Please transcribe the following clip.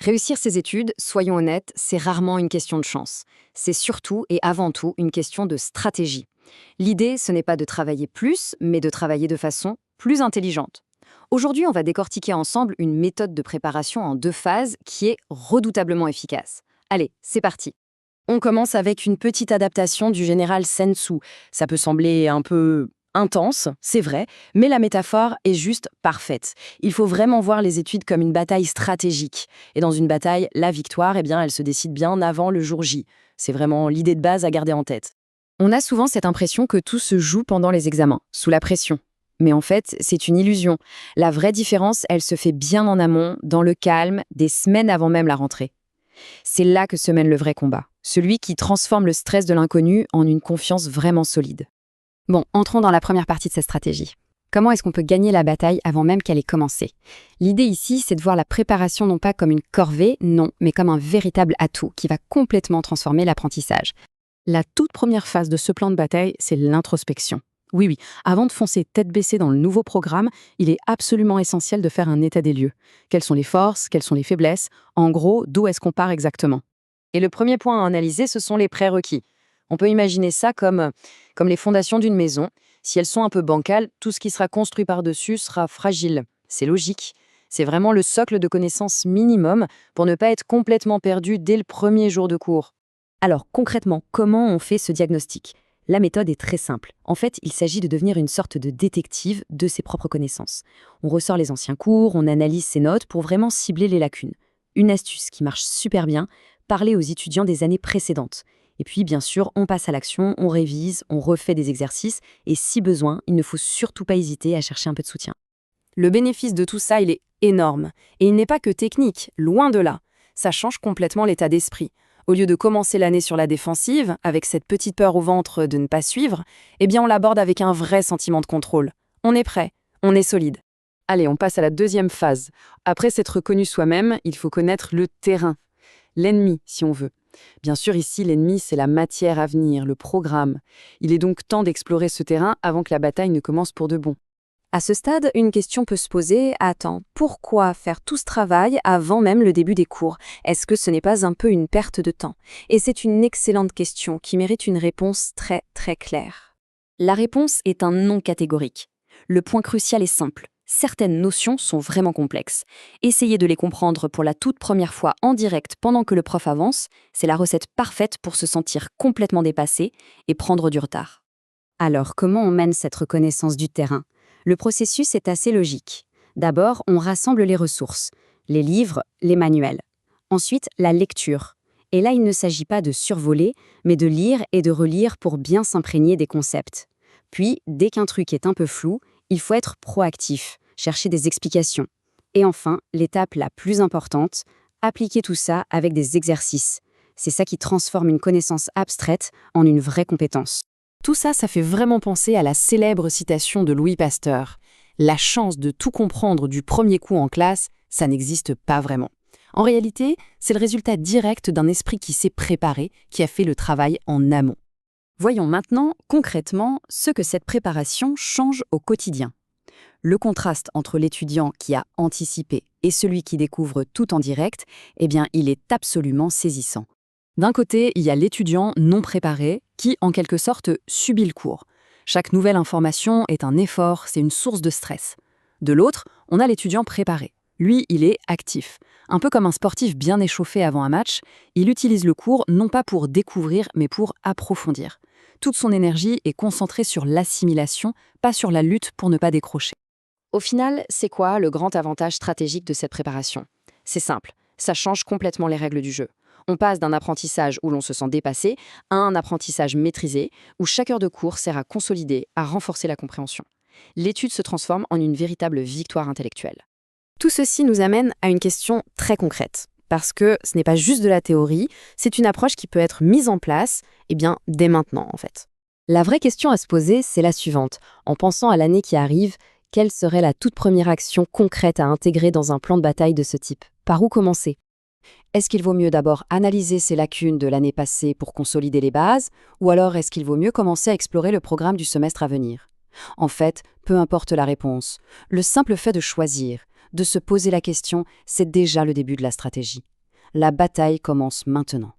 Réussir ses études, soyons honnêtes, c'est rarement une question de chance. C'est surtout et avant tout une question de stratégie. L'idée, ce n'est pas de travailler plus, mais de travailler de façon plus intelligente. Aujourd'hui, on va décortiquer ensemble une méthode de préparation en 2 phases qui est redoutablement efficace. Allez, c'est parti. On commence avec une petite adaptation du général Sun Tzu. Ça peut sembler un peu intense, c'est vrai, mais la métaphore est juste parfaite. Il faut vraiment voir les études comme une bataille stratégique. Et dans une bataille, la victoire, elle se décide bien avant le jour J. C'est vraiment l'idée de base à garder en tête. On a souvent cette impression que tout se joue pendant les examens, sous la pression. Mais en fait, c'est une illusion. La vraie différence, elle se fait bien en amont, dans le calme, des semaines avant même la rentrée. C'est là que se mène le vrai combat, celui qui transforme le stress de l'inconnu en une confiance vraiment solide. Bon, entrons dans la première partie de cette stratégie. Comment est-ce qu'on peut gagner la bataille avant même qu'elle ait commencé? L'idée ici, c'est de voir la préparation non pas comme une corvée, non, mais comme un véritable atout qui va complètement transformer l'apprentissage. La toute première phase de ce plan de bataille, c'est l'introspection. Oui, avant de foncer tête baissée dans le nouveau programme, il est absolument essentiel de faire un état des lieux. Quelles sont les forces, quelles sont les faiblesses? En gros, d'où est-ce qu'on part exactement? Et le premier point à analyser, ce sont les prérequis. On peut imaginer ça comme les fondations d'une maison. Si elles sont un peu bancales, tout ce qui sera construit par-dessus sera fragile. C'est logique. C'est vraiment le socle de connaissances minimum pour ne pas être complètement perdu dès le premier jour de cours. Alors concrètement, comment on fait ce diagnostic? La méthode est très simple. En fait, il s'agit de devenir une sorte de détective de ses propres connaissances. On ressort les anciens cours, on analyse ses notes pour vraiment cibler les lacunes. Une astuce qui marche super bien, parler aux étudiants des années précédentes. Et puis, bien sûr, on passe à l'action, on révise, on refait des exercices, et si besoin, il ne faut surtout pas hésiter à chercher un peu de soutien. Le bénéfice de tout ça, il est énorme. Et il n'est pas que technique, loin de là. Ça change complètement l'état d'esprit. Au lieu de commencer l'année sur la défensive, avec cette petite peur au ventre de ne pas suivre, on l'aborde avec un vrai sentiment de contrôle. On est prêt, on est solide. Allez, on passe à la deuxième phase. Après s'être connu soi-même, il faut connaître le terrain. L'ennemi, si on veut. Bien sûr, ici, l'ennemi, c'est la matière à venir, le programme. Il est donc temps d'explorer ce terrain avant que la bataille ne commence pour de bon. À ce stade, une question peut se poser, attends, pourquoi faire tout ce travail avant même le début des cours? Est-ce que ce n'est pas un peu une perte de temps? Et c'est une excellente question qui mérite une réponse très très claire. La réponse est un non catégorique. Le point crucial est simple. Certaines notions sont vraiment complexes. Essayer de les comprendre pour la toute première fois en direct pendant que le prof avance, c'est la recette parfaite pour se sentir complètement dépassé et prendre du retard. Alors, comment on mène cette reconnaissance du terrain? Le processus est assez logique. D'abord, on rassemble les ressources, les livres, les manuels. Ensuite, la lecture. Et là, il ne s'agit pas de survoler, mais de lire et de relire pour bien s'imprégner des concepts. Puis, dès qu'un truc est un peu flou, il faut être proactif, chercher des explications. Et enfin, l'étape la plus importante, appliquer tout ça avec des exercices. C'est ça qui transforme une connaissance abstraite en une vraie compétence. Tout ça, ça fait vraiment penser à la célèbre citation de Louis Pasteur. La chance de tout comprendre du premier coup en classe, ça n'existe pas vraiment. En réalité, c'est le résultat direct d'un esprit qui s'est préparé, qui a fait le travail en amont. Voyons maintenant, concrètement, ce que cette préparation change au quotidien. Le contraste entre l'étudiant qui a anticipé et celui qui découvre tout en direct, il est absolument saisissant. D'un côté, il y a l'étudiant non préparé qui, en quelque sorte, subit le cours. Chaque nouvelle information est un effort, c'est une source de stress. De l'autre, on a l'étudiant préparé. Lui, il est actif. Un peu comme un sportif bien échauffé avant un match, il utilise le cours non pas pour découvrir, mais pour approfondir. Toute son énergie est concentrée sur l'assimilation, pas sur la lutte pour ne pas décrocher. Au final, c'est quoi le grand avantage stratégique de cette préparation? C'est simple, ça change complètement les règles du jeu. On passe d'un apprentissage où l'on se sent dépassé à un apprentissage maîtrisé, où chaque heure de cours sert à consolider, à renforcer la compréhension. L'étude se transforme en une véritable victoire intellectuelle. Tout ceci nous amène à une question très concrète, parce que ce n'est pas juste de la théorie, c'est une approche qui peut être mise en place, dès maintenant en fait. La vraie question à se poser, c'est la suivante. En pensant à l'année qui arrive, quelle serait la toute première action concrète à intégrer dans un plan de bataille de ce type? Par où commencer? Est-ce qu'il vaut mieux d'abord analyser ces lacunes de l'année passée pour consolider les bases, ou alors est-ce qu'il vaut mieux commencer à explorer le programme du semestre à venir? En fait, peu importe la réponse, le simple fait de choisir, de se poser la question, c'est déjà le début de la stratégie. La bataille commence maintenant.